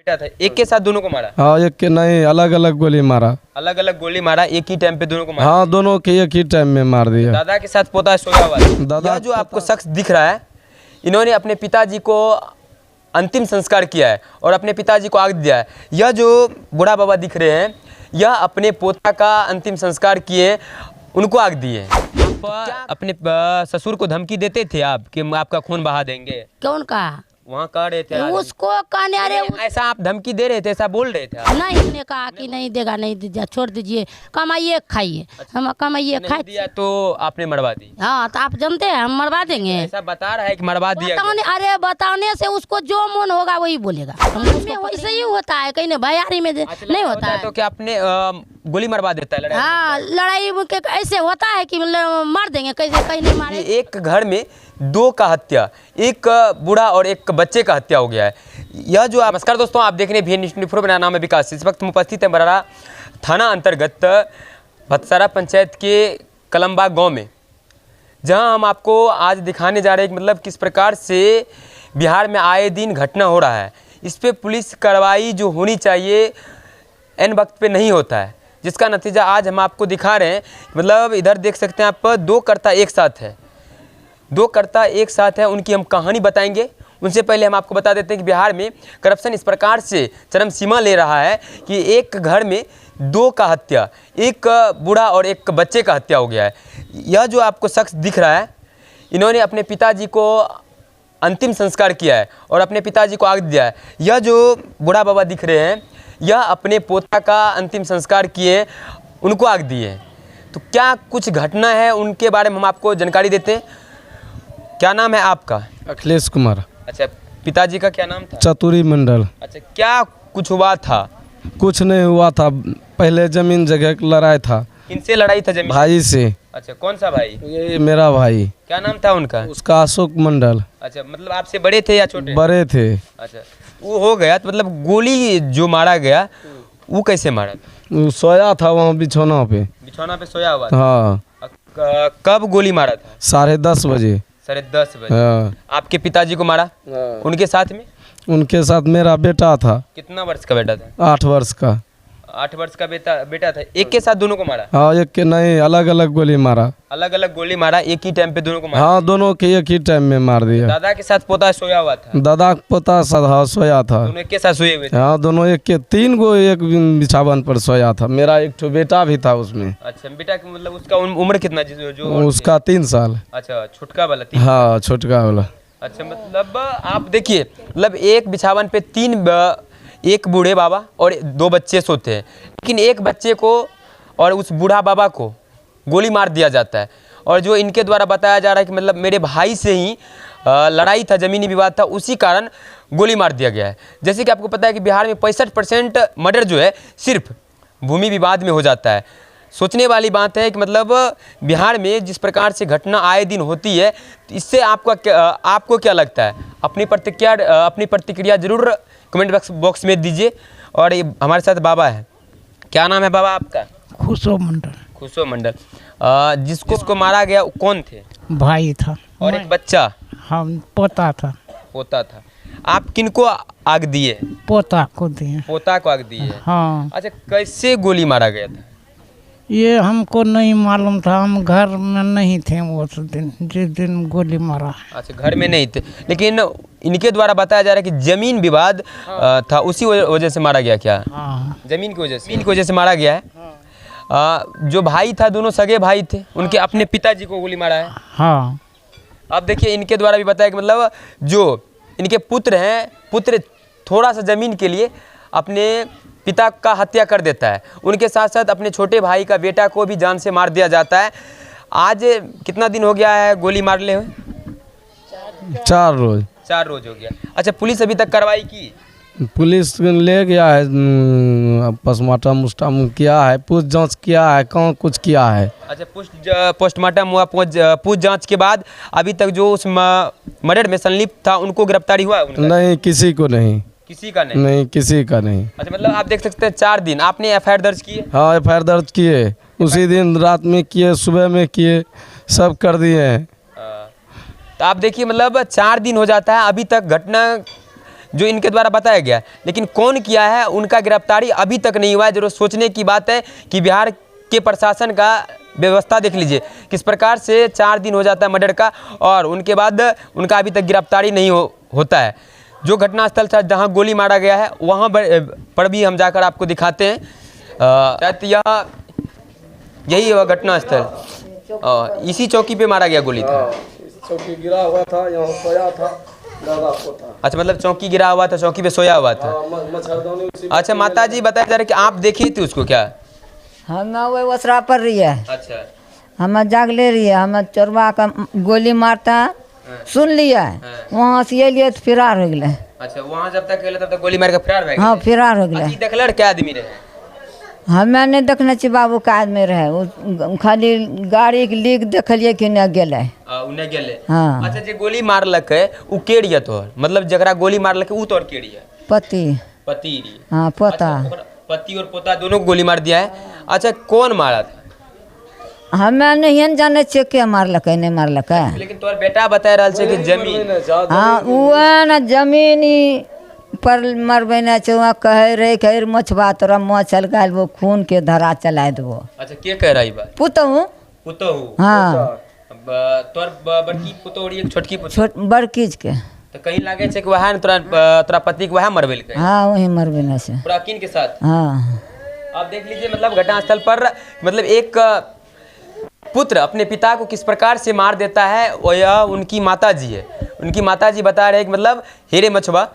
बेटा था, एक के साथ दोनों को मारा? हाँ, एक के नहीं, अलग अलग गोली मारा। अलग अलग गोली मारा, एक ही टाइम पे दोनों को मारा? हाँ, दोनों के एक ही टाइम में मार दिया। दादा के साथ पोता सोया हुआ था। दादा यह जो आपको शख्स दिख रहा है, इन्होंने अपने पिताजी को अंतिम संस्कार किया है और अपने पिताजी को आग दिया है। यह जो बूढ़ा बाबा दिख रहे हैं, यह अपने पोता का अंतिम संस्कार किए, उनको आग दिए। आप अपने ससुर को धमकी देते थे आप कि आपका खून बहा देंगे? कौन कहा? वहाँ कह रहे थे उसको कहने अरे ऐसा आप धमकी दे रहे थे, ऐसा बोल रहे थे आप? नहीं, उसने कहा कि नहीं देगा, नहीं दीजिए, छोड़ दीजिए, कमाइए खाइए। हम कमाइए खाइए दिया तो आपने मरवा दी? हाँ, तो आप जानते हैं हम मरवा देंगे। ऐसा बता रहा है कि मरवा दिया? अरे बताने से उसको जो मन होगा वही बोलेगा। वैसे ही होता है, कहीं भैयारी में नहीं होता है। तो क्या आपने गोली मरवा देता है? हाँ, लड़ाई ऐसे होता है कि मार देंगे, कैसे कहीं नहीं मारे। एक घर में दो का हत्या, एक बूढ़ा और एक बच्चे का हत्या हो गया है। यह जो नमस्कार दोस्तों, आप देख रहे हैं VN News 24। मेरा नाम है विकास। इस वक्त हम उपस्थित हैं बराड़ा थाना अंतर्गत भतसारा पंचायत के कलमबाग गांव में, जहां हम आपको आज दिखाने जा रहे हैं कि मतलब किस प्रकार से बिहार में आए दिन घटना हो रहा है। इस पर पुलिस कार्रवाई जो होनी चाहिए एन वक्त पे नहीं होता है, जिसका नतीजा आज हम आपको दिखा रहे हैं। मतलब इधर देख सकते हैं आप, दो कर्ता एक साथ है, दो कर्ता एक साथ है, उनकी हम कहानी बताएंगे। उनसे पहले हम आपको बता देते हैं कि बिहार में करप्शन इस प्रकार से चरम सीमा ले रहा है कि एक घर में दो का हत्या, एक बूढ़ा और एक बच्चे का हत्या हो गया है। यह जो आपको शख्स दिख रहा है, इन्होंने अपने पिताजी को अंतिम संस्कार किया है और अपने पिताजी को आग दिया है। यह जो बूढ़ा बाबा दिख रहे हैं, यह अपने पोता का अंतिम संस्कार किए, उनको आग दिए। तो क्या कुछ घटना है, उनके बारे में हम आपको जानकारी देते हैं। क्या नाम है आपका? अखिलेश कुमार। अच्छा, पिताजी का क्या नाम था? चतुरी मंडल। अच्छा, क्या कुछ हुआ था? कुछ नहीं हुआ था, पहले जमीन जगह की लड़ाई था। किनसे लड़ाई था? जमीन भाई से। अच्छा, कौन सा भाई? ये मेरा भाई। क्या नाम था उनका? उसका अशोक मंडल। अच्छा, मतलब आपसे बड़े थे या छोटे? बड़े थे। अच्छा, वो हो गया तो मतलब गोली जो मारा गया वो कैसे मारा था? वो सोया था वहाँ बिछौना पे। बिछौना पे सोया हुआ था? हाँ। कब गोली मारा था? 10:30 बजे। 10:30 बजे। हाँ। आपके पिताजी को मारा? उनके साथ में? उनके साथ मेरा बेटा था। कितना वर्ष का बेटा था? 8 वर्ष का। 8 वर्ष का बेटा था। एक के साथ दोनों को मारा? हाँ, एक के नहीं, अलग अलग गोली मारा। अलग अलग गोली मारा, एक ही टाइम पे दोनों को मारा? हाँ, दोनों के एक ही टाइम में मार दिया। दादा के साथ पोता सोया हुआ था? दादा पोता साथ सोया था। दोनों एक के साथ सोए हुए थे? हाँ, दोनों एक के 3 गो एक बिछावन पर सोया था। मेरा एक ठो बेटा भी था उसमें। अच्छा, बेटा की मतलब उसका उम्र कितना? जो उसका 3 साल। अच्छा, छुटका वाला 3? हाँ, छोटका वाला। अच्छा, मतलब आप देखिए, मतलब एक बिछावन पे 3 एक बूढ़े बाबा और 2 बच्चे सोते हैं, लेकिन एक बच्चे को और उस बूढ़ा बाबा को गोली मार दिया जाता है। और जो इनके द्वारा बताया जा रहा है कि मतलब मेरे भाई से ही लड़ाई था, ज़मीनी विवाद था, उसी कारण गोली मार दिया गया है। जैसे कि आपको पता है कि बिहार में 65% मर्डर जो है सिर्फ भूमि विवाद में हो जाता है। सोचने वाली बात है कि मतलब बिहार में जिस प्रकार से घटना आए दिन होती है, इससे आपको क्या लगता है? अपनी प्रतिक्रिया जरूर कमेंट बॉक्स में दीजिए। और ये हमारे साथ बाबा है। क्या नाम है बाबा आपका? खुशो मंडल। खुशो मंडल। जिसको मारा गया कौन थे? भाई था। और एक बच्चा? हम पोता था। पोता था। आप किनको आग दिए? पोता को दिए। पोता को आग दिए? हाँ। अच्छा, कैसे गोली मारा गया था? ये हमको नहीं मालूम था, हम घर में नहीं थे उस दिन, जिस दिन गोली मारा। अच्छा, घर में नहीं थे, लेकिन इनके द्वारा बताया जा रहा है कि जमीन विवाद था, उसी वजह से मारा गया। क्या? हाँ। जमीन की वजह से मारा गया है। जो भाई था, दोनों सगे भाई थे, उनके अपने पिताजी को गोली मारा है। हाँ। अब देखिए, इनके द्वारा भी बताया कि मतलब जो इनके पुत्र हैं, पुत्र थोड़ा सा ज़मीन के लिए अपने पिता का हत्या कर देता है। उनके साथ साथ अपने छोटे भाई का बेटा को भी जान से मार दिया जाता है। आज कितना दिन हो गया है गोली मारले हुए? 4 रोज। 4 रोज हो गया। अच्छा, पुलिस अभी तक कार्रवाई की? पुलिस ले गया है, पोस्टमार्टम किया है, पूछ जांच किया है, कौन कुछ किया है। अच्छा, पोस्टमार्टम हुआ, पूछ जांच के बाद अभी तक जो उस मर्डर में संलिप्त था उनको गिरफ्तारी हुआ? नहीं, किसी को नहीं। किसी का नहीं? नहीं, किसी का नहीं। अच्छा, मतलब आप देख सकते हैं 4 दिन आपने FIR दर्ज किए? हाँ, FIR दर्ज किए, उसी दिन रात में किए, सुबह में किए, सब कर दिए हैं। तो आप देखिए, मतलब 4 दिन हो जाता है, अभी तक घटना जो इनके द्वारा बताया गया है। लेकिन कौन किया है उनका गिरफ्तारी अभी तक नहीं हुआ है। जरूर सोचने की बात है कि बिहार के प्रशासन का व्यवस्था देख लीजिए किस प्रकार से 4 दिन हो जाता है मर्डर का और उनके बाद उनका अभी तक गिरफ्तारी नहीं होता है। जो घटनास्थल था जहां गोली मारा गया है वहां पर भी हम जाकर आपको दिखाते हैं। यही वह घटनास्थल, इसी चौकी पे मारा गया गोली था। चौकी गिरा हुआ था, यहाँ सोया था दादा पोता। अच्छा, मतलब चौकी गिरा हुआ था, चौकी पे सोया हुआ था। अच्छा माता जी बताया जा रहा है कि आप देखी थी उसको क्या? हम वो ओसरा पर रही है, अच्छा, हम जागले रही है, हम चोरवा का गोली मारता सुन लिया, वहाँ से लिए तो फरार हो गए। अच्छा, वहाँ जब तक तब तक गोली मार के फरार हो गए। हाँ फरार हो गए। देखलड़ क्या आदमी रहे? हमें नहीं देखना चाहिए बाबू का आदमी रहे, खाली गाड़ी के लीक देखलिए कि नहीं गेले। उन्हें गेले। हाँ। अच्छा, जे गोली मारलक है उ केड़िया तोहर, मतलब जकरा गोली मारलक है उ तोहर केड़िया? पति। पति। हाँ पोता। अच्छा, पति और पोता दोनों को गोली मार दिया है। अच्छा, कौन मारा था? हमें नहीं जाने छे के मारलक है नहीं मारलक है। लेकिन तोहर बेटा बता रहा है कि जमीन। हाँ वह न जमीन पर मरबे न छे, वहाँ कहे रहे कहे मछबा तोरा मुँह चल गए वो खून के धरा चला देवो। अच्छा, के कह रही बात? पुतहू। पुतहू। हाँ तोर बड़की पुतहू और एक छोटकी पुतहू। छोट बड़कीज के। तो कहीं लागे छे कि वह ने तोरा पति के वह मरबेल के? हाँ वही मरबे न छे। पूरा किन के साथ? हाँ। आप देख लीजिए, मतलब घटनास्थल पर मतलब एक पुत्र अपने पिता को किस प्रकार से मार देता है और यह उनकी माताजी है। उनकी माताजी बता रहे हैं कि मतलब हेरे मछुआ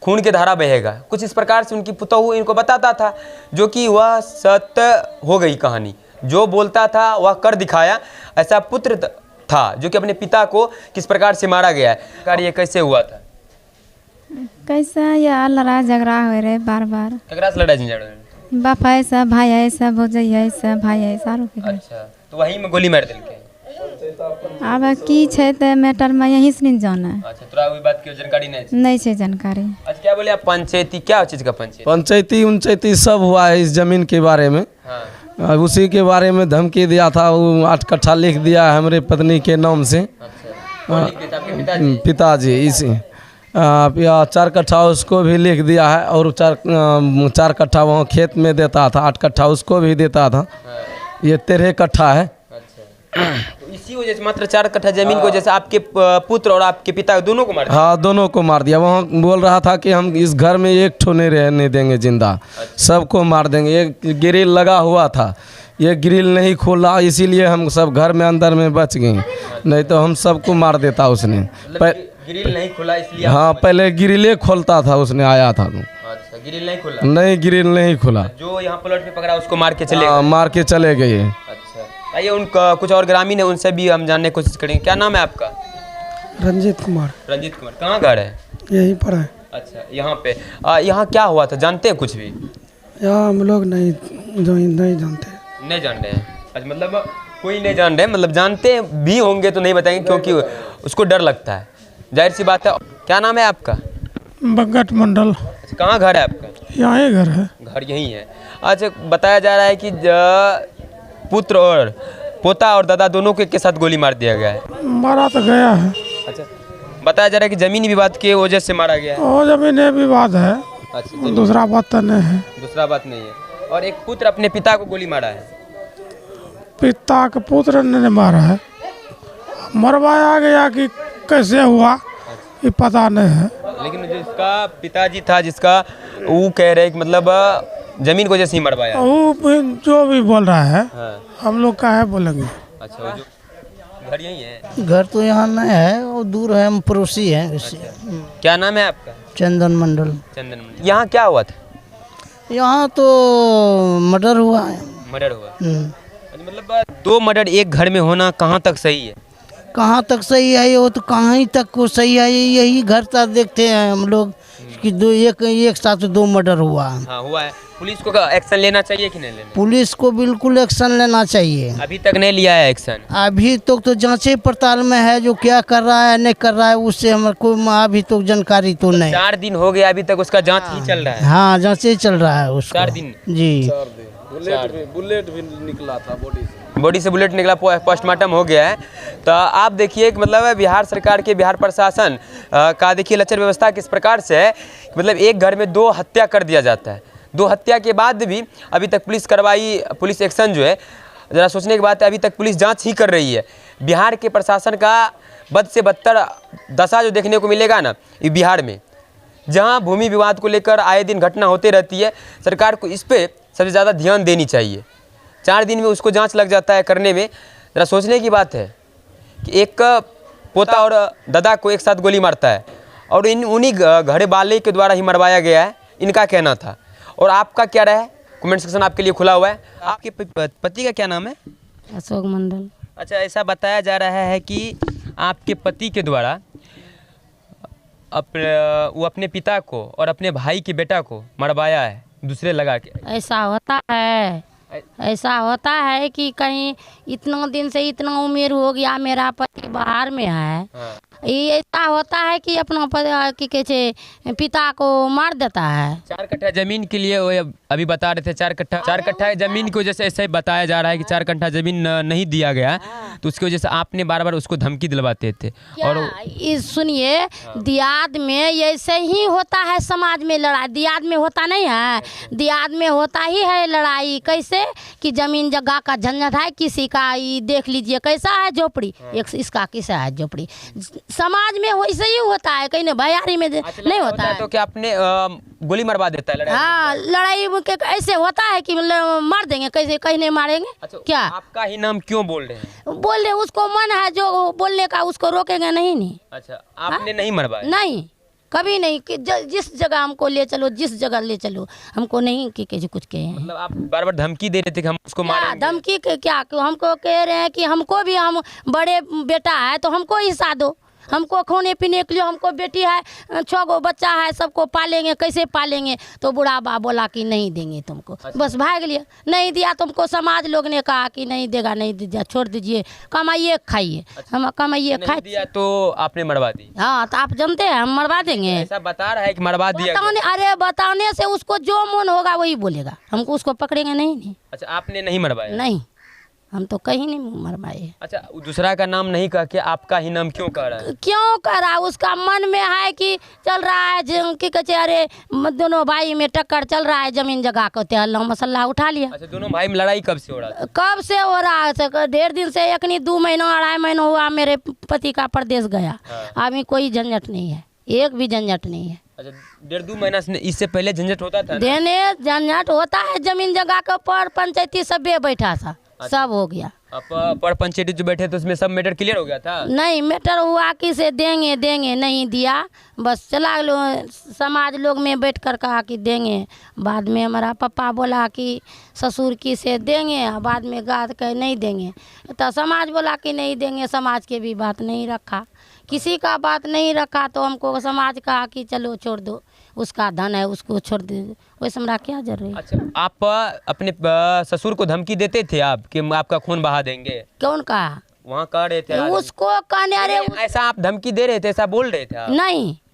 खून के धारा बहेगा, कुछ इस प्रकार से उनकी पुतहू इनको बताता था, जो कि वह सत्य हो गई कहानी। जो बोलता था वह कर दिखाया। ऐसा पुत्र था जो कि अपने पिता को किस प्रकार से मारा गया है। कार्य ये कैसे हुआ था? कैसा या लड़ाई झगड़ा हो रहे बार बार। केकरा से लड़ाई झगड़ा? बाप ऐसा भाई ऐसा भौजाई ऐसा भाई ऐसा। अच्छा, तो वही में गोली मार दिलके। अब की छे त मैटर में यहीं से नहीं जाना। अच्छा, तोरा वही बात की जानकारी नहीं छे जानकारी। अच्छा, क्या बोले आप? पंचायती क्या चीज का पंचायत? पंचायती उंचायती सब हुआ है इस जमीन के बारे में। हाँ। उसी के बारे में धमकी दिया था, वो 8 कट्ठा लिख दिया है हमारे पत्नी के नाम से। अच्छा, कौन लिख देता? आपके पिताजी? पिताजी। इसी 4 कट्ठा उसको भी लिख दिया है और 4 कट्ठा वहाँ खेत में देता था, 8 कट्ठा उसको भी देता था। ये 13 कट्ठा है। तो इसी वजह से मात्र 4 कट्ठा जमीन को जैसे आपके पुत्र और आपके पिता दोनों को मार दिया। हाँ दोनों को मार दिया। वहाँ बोल रहा था कि हम इस घर में एक ठो नहीं रहने देंगे जिंदा, सबको मार देंगे। एक ग्रिल लगा हुआ था, ये ग्रिल नहीं खोला, इसीलिए हम सब घर में अंदर में बच गए, नहीं तो हम सबको मार देता उसने। ग्रिल नहीं खुला इसलिए? हाँ पहले ग्रिले खोलता था, उसने आया था तो। अच्छा, ग्रिल नहीं खुला? नहीं ग्रिल नहीं खुला। जो यहाँ प्लॉट पे पकड़ा उसको मार के चले गए? मार के चले गए। अच्छा, आइए उनका कुछ और ग्रामीण है उनसे भी हम जानने की कोशिश करेंगे। क्या नाम है आपका? रंजीत कुमार। रंजीत कुमार। कहाँ घर है? यहीं पर है। अच्छा, यहाँ पे यहाँ क्या हुआ था जानते हैं कुछ भी? यहाँ हम लोग नहीं जानते। नहीं जान रहे हैं? अच्छा, मतलब कोई नहीं जान रहे, मतलब जानते भी होंगे तो नहीं बताएंगे क्योंकि उसको डर लगता है, जाहिर सी बात है। क्या नाम है आपका? बगट मंडल। अच्छा, कहाँ घर है आपका? यहाँ ही घर है। घर यहीं है। अच्छा, बताया जा रहा है कि पुत्र और पोता और दादा दोनों को एक साथ गोली मार दिया गया है। मारा तो गया है। अच्छा, बताया जा रहा है कि जमीन विवाद के वजह से मारा गया है। वो जमीन विवाद है। अच्छा, दूसरा बात तो नहीं है। दूसरा बात नहीं है। और एक पुत्र अपने पिता को गोली मारा है। पिता के पुत्र ने मारा है, मरवाया गया कि कैसे हुआ ये पता नहीं है। लेकिन जिसका पिताजी था जिसका, वो कह रहे कि मतलब जमीन को जैसे ही मरवाया। वो जो भी बोल रहा है। हाँ। हम लोग का है बोलेंगे। अच्छा, वो जो घर यही है? घर तो यहाँ नहीं है, वो दूर है, हम पड़ोसी हैं इससे। क्या नाम है आपका? चंदन मंडल। चंदन मंडल। यहाँ क्या हुआ था? यहाँ तो मर्डर हुआ है। मर्डर हुआ? मतलब 2 मर्डर एक घर में होना कहाँ तक सही है? कहाँ तक सही है? वो तो कहाँ ही तक को सही है। यही घर तक देखते हैं हम लोग कि एक साथ 2 मर्डर हुआ। हाँ हुआ है। पुलिस को एक्शन लेना चाहिए कि नहीं लेना? पुलिस को बिल्कुल एक्शन लेना चाहिए। अभी तक नहीं लिया है एक्शन? अभी तो जांचे पड़ताल में है, जो क्या कर रहा है नहीं कर रहा है उससे हमारे को अभी तो जानकारी तो नहीं। 4 दिन हो गया अभी तक उसका जांच ही चल रहा है? हाँ जांचे चल रहा है उसका। 4 दिन? जी। बुलेट भी निकला था बॉडी से। बॉडी से बुलेट निकला, पोस्टमार्टम हो गया है। तो आप देखिए कि मतलब बिहार सरकार के, बिहार प्रशासन का देखिए लचर व्यवस्था किस प्रकार से है। मतलब एक घर में 2 हत्या कर दिया जाता है, 2 हत्या के बाद भी अभी तक पुलिस एक्शन जो है, ज़रा सोचने की बात है, अभी तक पुलिस जांच ही कर रही है। बिहार के प्रशासन का बद से बदतर दशा जो देखने को मिलेगा ना ये बिहार में, जहां भूमि विवाद को लेकर आए दिन घटना होती रहती है। सरकार को इस पर सबसे ज़्यादा ध्यान देनी चाहिए। 4 दिन में उसको जांच लग जाता है करने में। ज़रा सोचने की बात है कि एक पोता और दादा को एक साथ गोली मारता है और उन्हीं घरे वाले के द्वारा ही मरवाया गया है, इनका कहना था। और आपका क्या राय है? कमेंट सेक्शन आपके लिए खुला हुआ है। आपके पति का क्या नाम है? अशोक मंडल। अच्छा, ऐसा बताया जा रहा है कि आपके पति के द्वारा वो अपने पिता को और अपने भाई के बेटा को मरवाया है दूसरे लगा के। ऐसा होता है कि कहीं इतना दिन से इतना उम्र हो गया, मेरा पति बाहर में है। हाँ। ये ऐसा होता है कि अपना पिता को मार देता है। 4 कट्ठा जमीन के लिए वो अभी बता रहे थे, 4 कट्ठा जमीन को जैसे ऐसे बताया जा रहा है कि 4 कट्ठा जमीन नहीं दिया गया, तो उसकी वजह से आपने बार बार उसको धमकी दिलवाते थे। और सुनिए, दियाद में ऐसे ही होता है, समाज में लड़ाई दियाद में होता नहीं है, दियाद में होता ही है लड़ाई। कैसे कि जमीन जगह का झंझट है, किसी का ये देख लीजिए कैसा है झोपड़ी, एक इसका कैसा है झोपड़ी। समाज में वैसे ही होता है, कहीं भैयारी में नहीं होता है। तो क्या आपने गोली मरवा देता है लड़ाई? हाँ, लड़ाई में ऐसे होता है कि मार देंगे, कैसे कहीं नहीं मारेंगे। अच्छा, क्या आपका ही नाम क्यों बोल रहे हैं? बोल रहे, उसको मन है जो बोलने का, उसको रोकेंगे नहीं। अच्छा, आपने नहीं मरवाया? नहीं, कभी नहीं। कि जिस जगह हमको ले चलो, जिस जगह ले चलो, हमको नहीं कि कुछ कहे हैं। मतलब आप बार बार धमकी दे रहे थे कि हम उसको मारेंगे? धमकी क्या, हमको कह रहे हैं कि हमको भी, हम बड़े बेटा है तो हमको हिस्सा दो, हमको खाने पीने के लिए, हमको बेटी है, 6 गो बच्चा है, सबको पालेंगे, कैसे पालेंगे। तो बुढ़ा बा बोला कि नहीं देंगे तुमको। अच्छा। बस भाग लिया, नहीं दिया तुमको। समाज लोग ने कहा कि नहीं देगा, नहीं दिया, छोड़ दीजिए, कमाइए खाइए। अच्छा। हम कमाइए नहीं खाइए। दिया तो आपने मरवा दी? हाँ, तो आप जानते हैं हम मरवा देंगे। ऐसा बता रहा है कि मरवा दिया गया। अरे बताने से उसको जो मन होगा वही बोलेगा, हमको उसको पकड़ेंगे नहीं। अच्छा, आपने नहीं मरवाया? नहीं, हम तो कहीं नहीं मरवाए। अच्छा, दूसरा का नाम नहीं कह के आपका ही नाम क्यों कह रहा है? क्यों कर रहा है? उसका मन में है कि चल रहा है कि कहते, अरे दोनों भाई में टक्कर चल रहा है, जमीन जगह को तेल मसाला उठा लिया। अच्छा, दोनों भाई में लड़ाई कब से हो रहा था? कब से हो रहा है? ढेर दिन से, एक नहीं 2 महीना 2.5 महीना हुआ मेरे पति का प्रदेश गया। अभी कोई झंझट नहीं है, एक भी झंझट नहीं है। अच्छा, 1.5-2 महीना से इससे पहले झंझट होता था? देने झंझट होता है, जमीन जगह का पर पंचायती सब बैठा था। सब हो गया। अब पर पंचायती जो बैठे तो उसमें सब मैटर क्लियर हो गया था? नहीं, मैटर हुआ कि से देंगे नहीं दिया, बस चला लो। समाज लोग में बैठ कर कहा कि देंगे, बाद में हमारा पापा बोला कि ससुर की से देंगे, बाद में गाद कहे नहीं देंगे, तो समाज बोला कि नहीं देंगे। समाज के भी बात नहीं रखा, किसी का बात नहीं रखा, तो हमको समाज कहा कि चलो छोड़ दो, उसका धन है उसको छोड़ दे। वैसे हमारा क्या जरूरी? अच्छा, आप अपने ससुर को धमकी देते थे आप कि आपका खून बहा देंगे? कौन कहा? वहाँ कह रहे थे उसको कहने, अरे ऐसा आप धमकी दे रहे थे, ऐसा बोल रहे थे आप?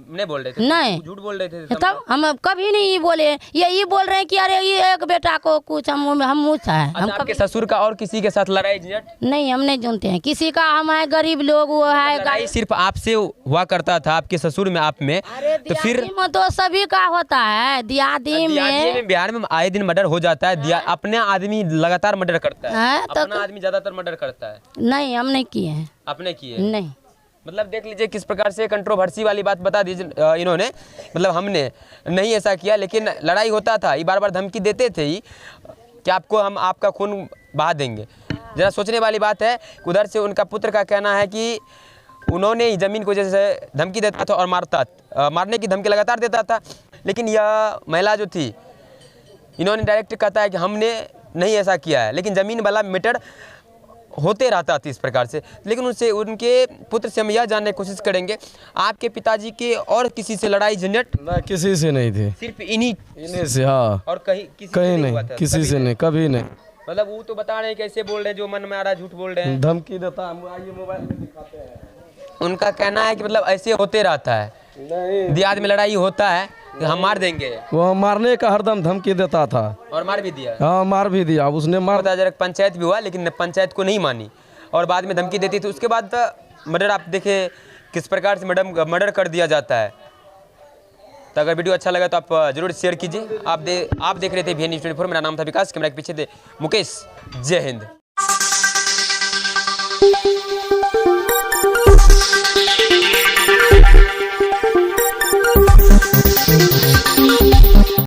नहीं बोल रहे थे? नहीं, झूठ बोल रहे थे? तब हम कभी नहीं बोले। यही बोल रहे हैं कि अरे ये एक बेटा को कुछ हम है। अच्छा, आपके ससुर का और किसी के साथ लड़ाई झंझट? नहीं, हम नहीं जानते हैं किसी का। हम है गरीब लोग, वो है लड़ाई सिर्फ आपसे हुआ करता था, आपके ससुर में, आप में? तो फिर में तो सभी का होता है। दियादी में बिहार में आए दिन मर्डर हो जाता है। अपने आदमी लगातार मर्डर करता है, अपना आदमी ज्यादातर मर्डर करता है। नहीं, हम नहीं किए हैं। आपने किए? नहीं। मतलब देख लीजिए किस प्रकार से कंट्रोवर्सी वाली बात बता दीजिए इन्होंने। मतलब हमने नहीं ऐसा किया, लेकिन लड़ाई होता था, ये बार बार धमकी देते थे ही कि आपको हम आपका खून बहा देंगे। जरा सोचने वाली बात है। उधर से उनका पुत्र का कहना है कि उन्होंने ही ज़मीन को जैसे धमकी देता था और मारने की धमकी लगातार देता था, लेकिन यह महिला जो थी, इन्होंने डायरेक्ट कहता है कि हमने नहीं ऐसा किया है, लेकिन ज़मीन वाला मैटर होते रहता था इस प्रकार से। लेकिन उनसे, उनके पुत्र से हम यह जानने की कोशिश करेंगे, आपके पिताजी के और किसी से लड़ाई झंझट? ना, किसी से नहीं थी, सिर्फ इन्हीं से। हाँ, और कहीं नहीं, किसी से नहीं, कभी नहीं। मतलब वो तो बता रहे हैं कैसे बोल रहे हैं, जो मन में आ रहा है झूठ बोल रहे हैं, धमकी देता है। आइए मोबाइल में दिखाते हैं। उनका कहना है कि मतलब ऐसे होते रहता है, नहीं, दियाद में लड़ाई होता है, हम मार देंगे, वो मारने का हरदम धमकी देता था। और मार भी दिया। हाँ मार भी दिया उसने, मार। पता जरा पंचायत भी हुआ लेकिन पंचायत को नहीं मानी और बाद में धमकी देती थी। उसके बाद मर्डर आप देखे किस प्रकार से मर्डर कर दिया जाता है। तो अगर वीडियो अच्छा लगा तो आप जरूर शेयर कीजिए। आप देख रहे थे VN News 24। मेरा नाम था विकास, कैमरा के पीछे थे मुकेश। जय हिंद।